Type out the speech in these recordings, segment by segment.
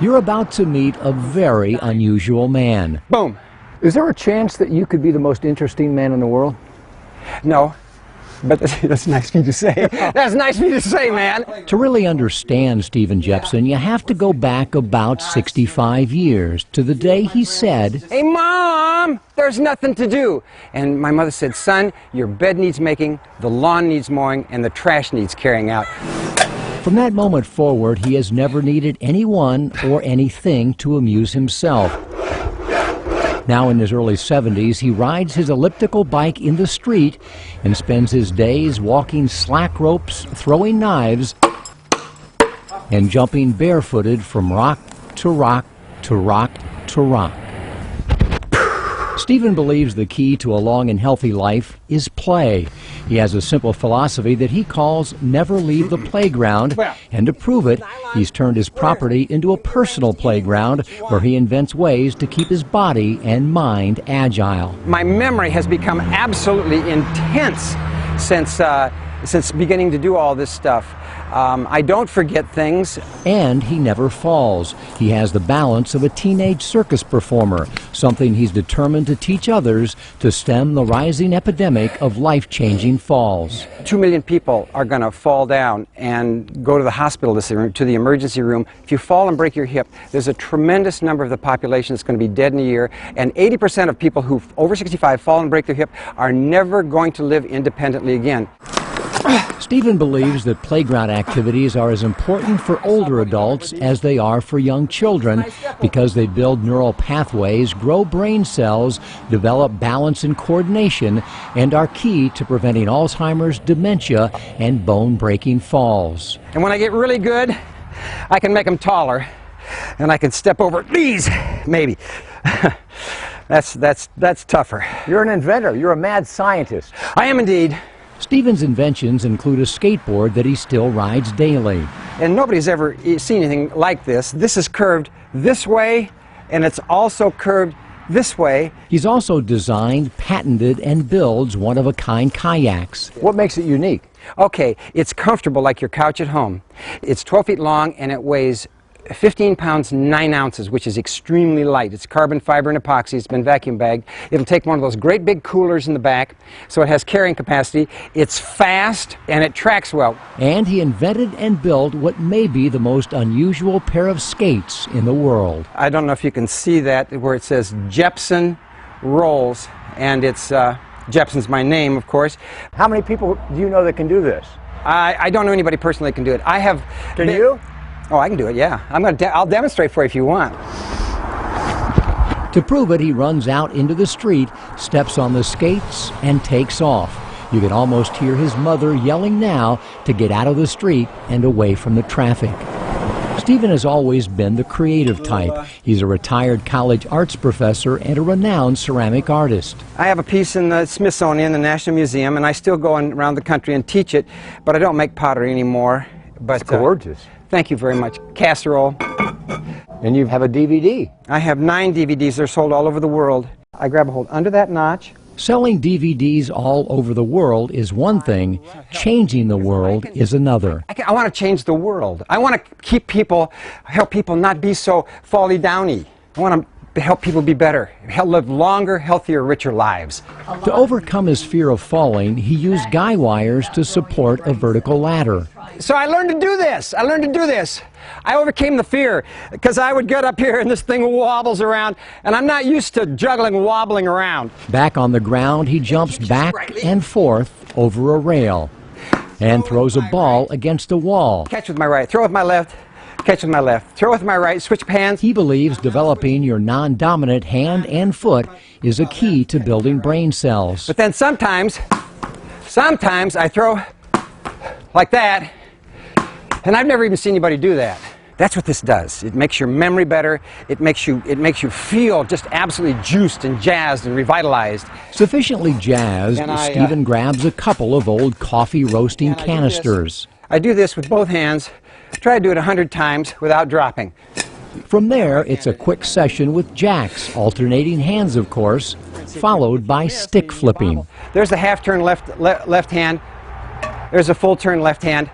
You're about to meet a very unusual man. Boom. Is there a chance that you could be the most interesting man in the world? No, but that's nice of you to say. That's nice of you to say, man. To really understand Stephen Jepson, you have to go back about 65 years to the day he said, "Hey, Mom, there's nothing to do." And my mother said, "Son, your bed needs making, the lawn needs mowing, and the trash needs carrying out." From that moment forward, he has never needed anyone or anything to amuse himself. Now in his early 70s, he rides his elliptical bike in the street and spends his days walking slack ropes, throwing knives, and jumping barefooted from rock to rock to rock to rock. Stephen believes the key to a long and healthy life is play. He has a simple philosophy that he calls never leave the playground, and to prove it, he's turned his property into a personal playground where he invents ways to keep his body and mind agile. My memory has become absolutely intense since beginning to do all this stuff. I don't forget things. And he never falls. He has the balance of a teenage circus performer, something he's determined to teach others to stem the rising epidemic of life-changing falls. 2 million people are going to fall down and go to the hospital, to the emergency room. If you fall and break your hip, there's a tremendous number of the population that's going to be dead in a year, and 80% of people who over 65 fall and break their hip are never going to live independently again. Stephen believes that playground activities are as important for older adults as they are for young children because they build neural pathways, grow brain cells, develop balance and coordination, and are key to preventing Alzheimer's, dementia, and bone-breaking falls. And when I get really good, I can make them taller, and I can step over these, maybe. That's tougher. You're an inventor. You're a mad scientist. I am indeed. Stephen's inventions include a skateboard that he still rides daily. And nobody's ever seen anything like this. This is curved this way, and it's also curved this way. He's also designed, patented, and builds one-of-a-kind kayaks. What makes it unique? Okay, it's comfortable like your couch at home. It's 12 feet long, and it weighs 15 pounds 9 ounces, which is extremely light. It's carbon fiber and epoxy. It's been vacuum bagged. It'll take one of those great big coolers in the back, so it has carrying capacity. It's fast and it tracks well. And he invented and built what may be the most unusual pair of skates in the world. I don't know if you can see that where it says Jepson Rolls, and it's Jepson's my name, of course. How many people do you know that can do this? I don't know anybody personally that can do it. I have. Can you? Oh, I can do it, yeah. I'll demonstrate for you if you want. To prove it, he runs out into the street, steps on the skates, and takes off. You can almost hear his mother yelling now to get out of the street and away from the traffic. Stephen has always been the creative type. He's a retired college arts professor and a renowned ceramic artist. I have a piece in the Smithsonian, the National Museum, and I still go around the country and teach it, but I don't make pottery anymore. But, it's gorgeous. Thank you very much. Casserole. And you have a DVD. I have 9 DVDs. They're sold all over the world. I grab a hold under that notch. Selling DVDs all over the world is one thing. Changing the world is another. I want to change the world. I want to help people not be so folly-downy. I want to help people be better, live longer, healthier, richer lives. To overcome his fear of falling, he used guy wires to support a vertical ladder. So I learned to do this. I overcame the fear because I would get up here and this thing wobbles around, and I'm not used to wobbling around. Back on the ground, he jumps back and forth over a rail and throws a ball against a wall. Catch with my right, throw with my left. Catch with my left, throw with my right, switch hands. He believes developing your non-dominant hand and foot is a key to building brain cells. But then sometimes I throw like that, and I've never even seen anybody do that. That's what this does. It makes your memory better. It makes you feel just absolutely juiced and jazzed and revitalized. Sufficiently jazzed, Stephen grabs a couple of old coffee roasting canisters. I do this with both hands. Try to do it 100 times without dropping. From there, it's a quick session with jacks, alternating hands, of course, followed by stick flipping. There's the half turn left hand. There's a full turn left hand.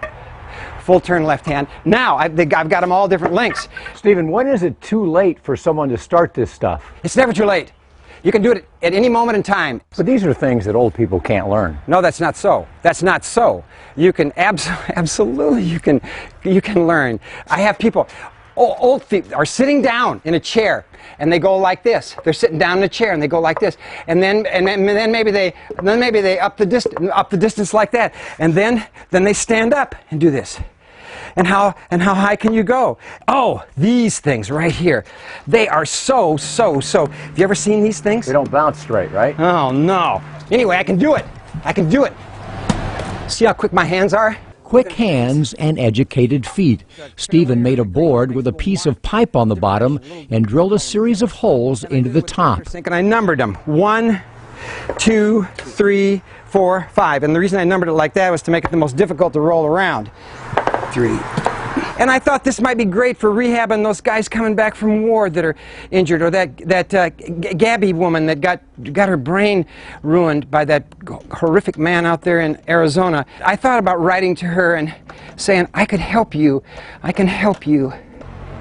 full turn left hand. Now, I've got them all different lengths. Stephen, when is it too late for someone to start this stuff? It's never too late. You can do it at any moment in time. But these are things that old people can't learn. No, that's not so. That's not so. You can absolutely, you can learn. I have people, old people are sitting down in a chair and they go like this. They're sitting down in a chair and they go like this. And then maybe they up the distance like that. And then they stand up and do this. And how high can you go? Oh, these things right here. They are so. Have you ever seen these things? They don't bounce straight, right? Oh, no. Anyway, I can do it. I can do it. See how quick my hands are? Quick hands and educated feet. Stephen made a board with a piece of pipe on the bottom and drilled a series of holes into the top. And I numbered them. 1, 2, 3, 4, 5. And the reason I numbered it like that was to make it the most difficult to roll around. 3. And I thought this might be great for rehabbing those guys coming back from war that are injured, or that Gabby woman that got her brain ruined by that horrific man out there in Arizona. I thought about writing to her and saying, I could help you. I can help you.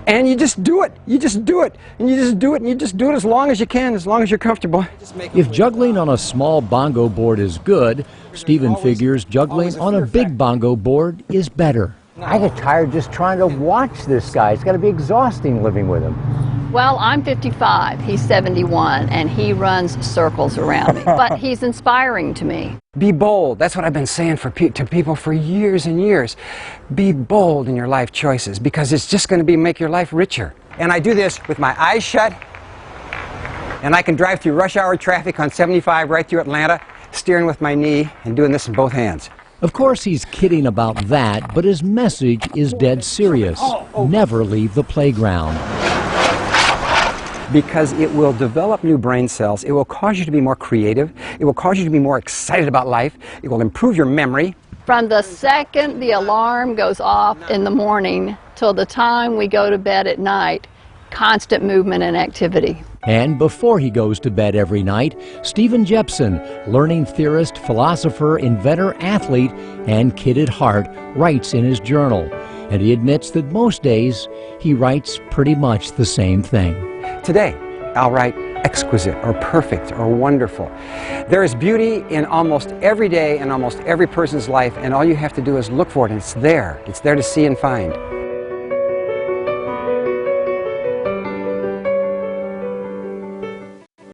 And you just do it. You just do it. And you just do it. And you just do it as long as you can, as long as you're comfortable. If juggling on a small bongo board is good, Stephen figures juggling on a big bongo board is better. I get tired just trying to watch this guy. It's got to be exhausting living with him. Well, I'm 55, he's 71, and he runs circles around me. But he's inspiring to me. Be bold. That's what I've been saying to people for years and years. Be bold in your life choices, because it's just going to make your life richer. And I do this with my eyes shut, and I can drive through rush hour traffic on 75 right through Atlanta, steering with my knee and doing this in both hands. Of course, he's kidding about that, but his message is dead serious. Never leave the playground. Because it will develop new brain cells. It will cause you to be more creative. It will cause you to be more excited about life. It will improve your memory. From the second the alarm goes off in the morning till the time we go to bed at night, constant movement and activity. And before he goes to bed every night, Stephen Jepson, learning theorist, philosopher, inventor, athlete, and kid at heart, writes in his journal. And he admits that most days he writes pretty much the same thing. Today, I'll write exquisite or perfect or wonderful. There is beauty in almost every day and almost every person's life, and all you have to do is look for it, and it's there. It's there to see and find.